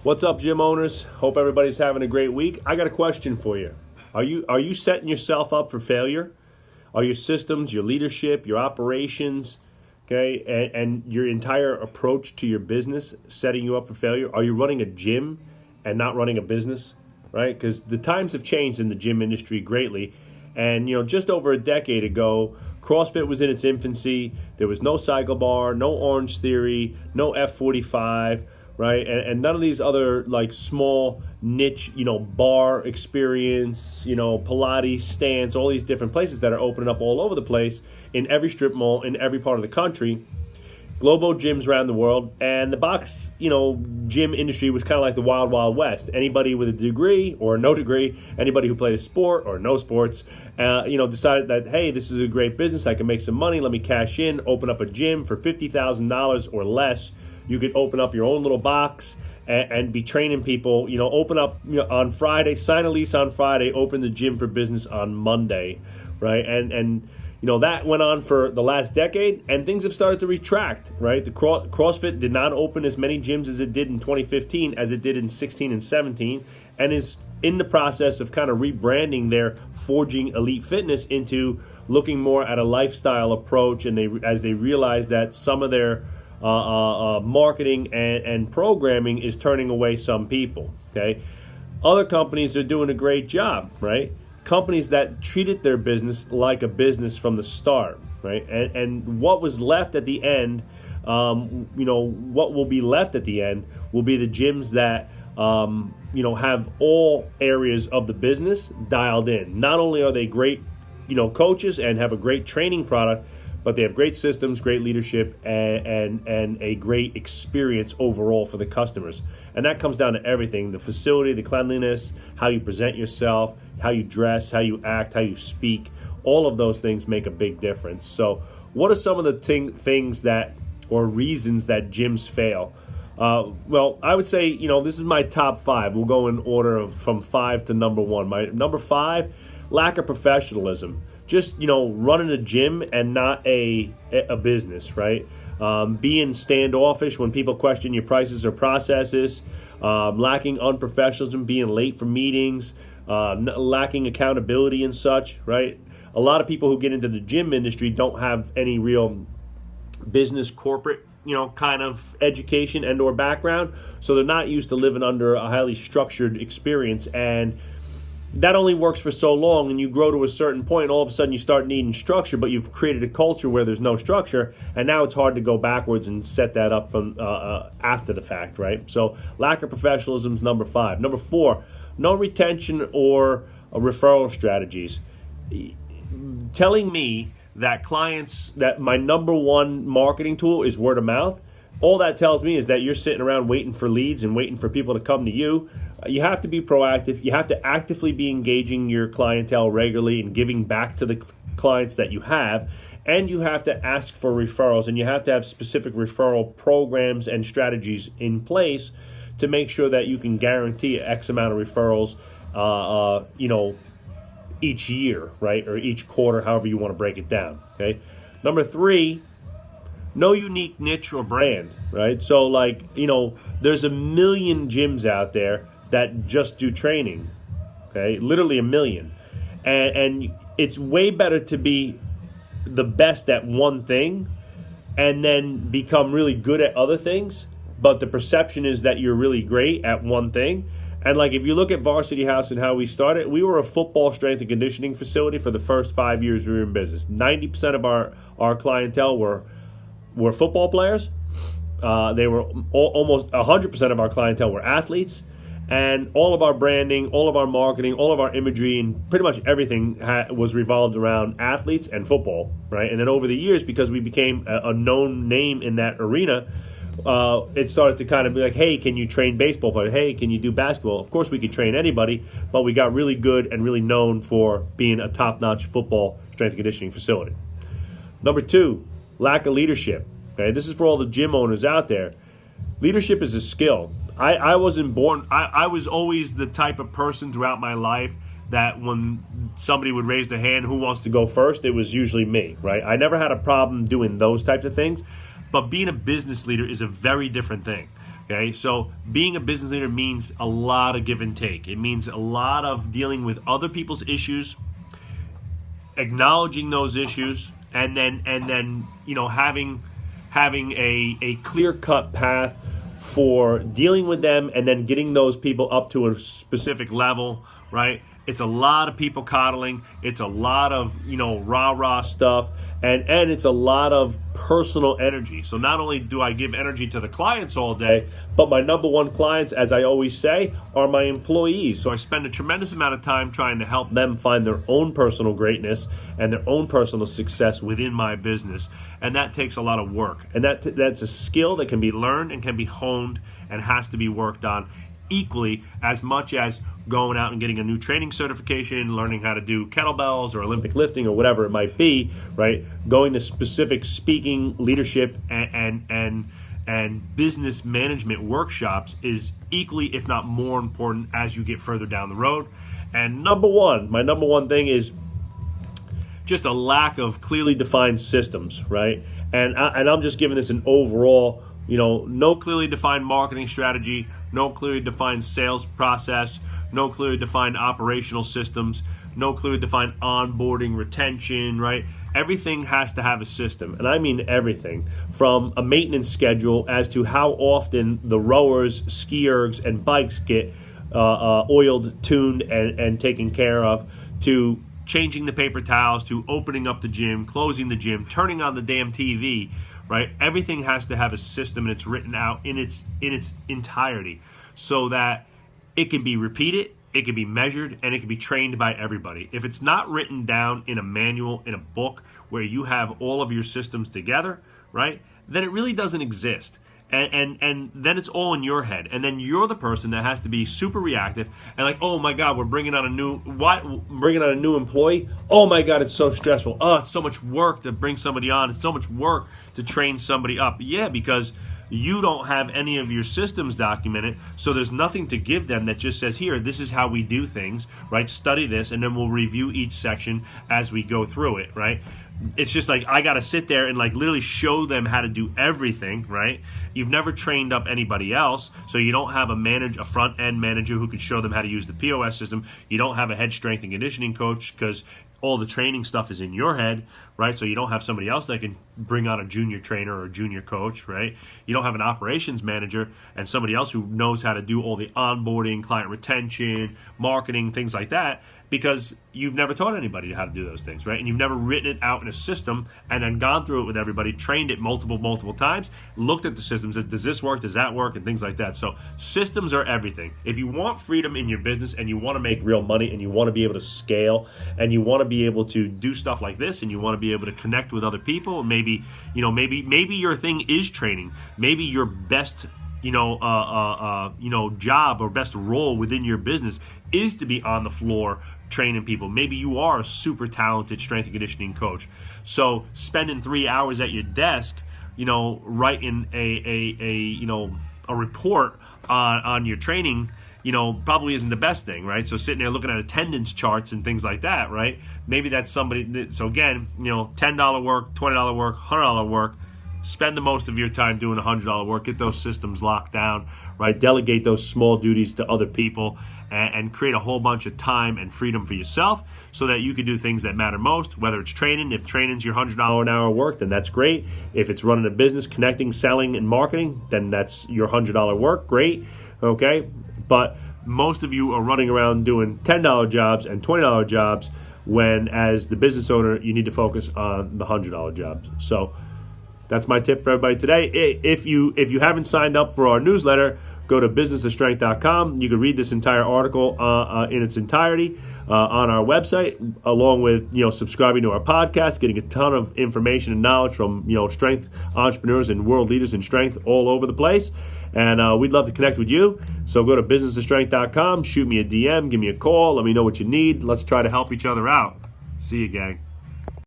What's up, gym owners? Hope everybody's having a great week. I got a question for you. Are you setting yourself up for failure? Are your systems, your leadership, your operations, okay, and your entire approach to your business setting you up for failure? Are you running a gym and not running a business, right? Because the times have changed in the gym industry greatly. And, just over a decade ago, CrossFit was in its infancy. There was no cycle bar, no Orange Theory, no F45, right? And none of these other like small niche, bar experience, Pilates, stance, all these different places that are opening up all over the place in every strip mall, in every part of the country. Global gyms around the world, and the box, gym industry was kind of like the wild, wild west. Anybody with a degree or no degree, anybody who played a sport or no sports, decided that, hey, this is a great business. I can make some money. Let me cash in, open up a gym for $50,000 or less. You could open up your own little box and be training people. Open up on Friday, sign a lease on Friday, open the gym for business on Monday, right? And that went on for the last decade, and things have started to retract, right? The CrossFit did not open as many gyms as it did in 2015 as it did in 16 and 17, and is in the process of kind of rebranding their Forging Elite Fitness into looking more at a lifestyle approach, and as they realize that some of their marketing and programming is turning away some people, okay? Other companies are doing a great job, right? Companies that treated their business like a business from the start, right? And what was left at the end, what will be left at the end will be the gyms that, have all areas of the business dialed in. Not only are they great, coaches and have a great training product, but they have great systems, great leadership, and a great experience overall for the customers. And that comes down to everything: the facility, the cleanliness, how you present yourself, how you dress, how you act, how you speak. All of those things make a big difference. So what are some of the things that, or reasons that gyms fail? Well, I would say, this is my top 5. We'll go in order from 5 to number 1. My number 5, lack of professionalism. Just, running a gym and not a business, right? Being standoffish when people question your prices or processes, lacking unprofessionalism, being late for meetings, lacking accountability and such, right? A lot of people who get into the gym industry don't have any real business, corporate, kind of education and or background, so they're not used to living under a highly structured experience, and that only works for so long, and you grow to a certain point, and all of a sudden you start needing structure, but you've created a culture where there's no structure, and now it's hard to go backwards and set that up from after the fact, right? So lack of professionalism is number 5. Number 4, no retention or referral strategies. Telling me that that my number 1 marketing tool is word of mouth, all that tells me is that you're sitting around waiting for leads and waiting for people to come to you. You have to be proactive. You have to actively be engaging your clientele regularly and giving back to the clients that you have. And you have to ask for referrals, and you have to have specific referral programs and strategies in place to make sure that you can guarantee X amount of referrals, each year, right? Or each quarter, however you want to break it down, okay? Number 3, no unique niche or brand, right? So there's a million gyms out there that just do training, okay? Literally a million. And it's way better to be the best at one thing and then become really good at other things, but the perception is that you're really great at one thing. And if you look at Varsity House and how we started, we were a football strength and conditioning facility for the first 5 years we were in business. 90% of our clientele were football players. They were almost 100% of our clientele were athletes. And all of our branding, all of our marketing, all of our imagery, and pretty much everything was revolved around athletes and football, right? And then over the years, because we became a known name in that arena, it started to kind of be like, hey, can you train baseball players? Hey, can you do basketball? Of course we could train anybody, but we got really good and really known for being a top-notch football strength and conditioning facility. Number 2, lack of leadership. Okay, this is for all the gym owners out there. Leadership is a skill. I wasn't born. I was always the type of person throughout my life that when somebody would raise their hand, who wants to go first, it was usually me, right? I never had a problem doing those types of things. But being a business leader is a very different thing. Okay, so being a business leader means a lot of give and take. It means a lot of dealing with other people's issues, acknowledging those issues, and then having a clear-cut path for dealing with them, and then getting those people up to a specific level, right? It's a lot of people coddling. It's a lot of, rah-rah stuff. And it's a lot of personal energy. So not only do I give energy to the clients all day, but my number one clients, as I always say, are my employees. So I spend a tremendous amount of time trying to help them find their own personal greatness and their own personal success within my business. And that takes a lot of work. And that's a skill that can be learned and can be honed and has to be worked on equally as much as going out and getting a new training certification, learning how to do kettlebells or Olympic lifting or whatever it might be, right? Going to specific speaking, leadership, and business management workshops is equally, if not more important, as you get further down the road. And my number one thing is just a lack of clearly defined systems, right? And I'm just giving this an overall, no clearly defined marketing strategy, no clearly defined sales process, no clearly defined operational systems, no clearly defined onboarding, retention, right? Everything has to have a system, and I mean everything, from a maintenance schedule as to how often the rowers, ski ergs, and bikes get oiled, tuned, and taken care of, to changing the paper towels, to opening up the gym, closing the gym, turning on the damn TV, right? Everything has to have a system, and it's written out in its entirety so that it can be repeated, it can be measured, and it can be trained by everybody. If it's not written down in a manual, in a book, where you have all of your systems together, right, then it really doesn't exist. And then it's all in your head, and then you're the person that has to be super reactive and like, oh my God, we're bringing on a new employee. Oh my God, it's so stressful. Oh, it's so much work to bring somebody on. It's so much work to train somebody up. Yeah, because you don't have any of your systems documented, so there's nothing to give them that just says, here, this is how we do things, right? Study this, and then we'll review each section as we go through it, right? It's just like I got to sit there and like literally show them how to do everything, right? You've never trained up anybody else, so you don't have a front-end manager who could show them how to use the POS system. You don't have a head strength and conditioning coach because all the training stuff is in your head, right? So you don't have somebody else that can bring on a junior trainer or a junior coach, right? You don't have an operations manager and somebody else who knows how to do all the onboarding, client retention, marketing, things like that, because you've never taught anybody how to do those things, right? And you've never written it out in a system and then gone through it with everybody, trained it multiple times, looked at the systems, said, does this work, does that work, and things like that. So systems are everything. If you want freedom in your business and you want to make real money and you want to be able to scale and you want to be able to do stuff like this and you want to be able to connect with other people, maybe your thing is training. Maybe your best job or best role within your business is to be on the floor training people. Maybe you are a super talented strength and conditioning coach. So spending 3 hours at your desk, writing a report on your training, probably isn't the best thing, right? So sitting there looking at attendance charts and things like that, right? Maybe that's somebody. So again, $10 work, $20 work, $100 work. Spend the most of your time doing $100 work. Get those systems locked down, right? Delegate those small duties to other people and create a whole bunch of time and freedom for yourself so that you can do things that matter most, whether it's training. If training's your $100 an hour work, then that's great. If it's running a business, connecting, selling, and marketing, then that's your $100 work. Great, okay? But most of you are running around doing $10 jobs and $20 jobs when, as the business owner, you need to focus on the $100 jobs. So that's my tip for everybody today. If you haven't signed up for our newsletter, go to businessofstrength.com. You can read this entire article in its entirety on our website, along with subscribing to our podcast, getting a ton of information and knowledge from strength entrepreneurs and world leaders in strength all over the place. And we'd love to connect with you. So go to businessofstrength.com, shoot me a DM, give me a call, let me know what you need. Let's try to help each other out. See you, gang.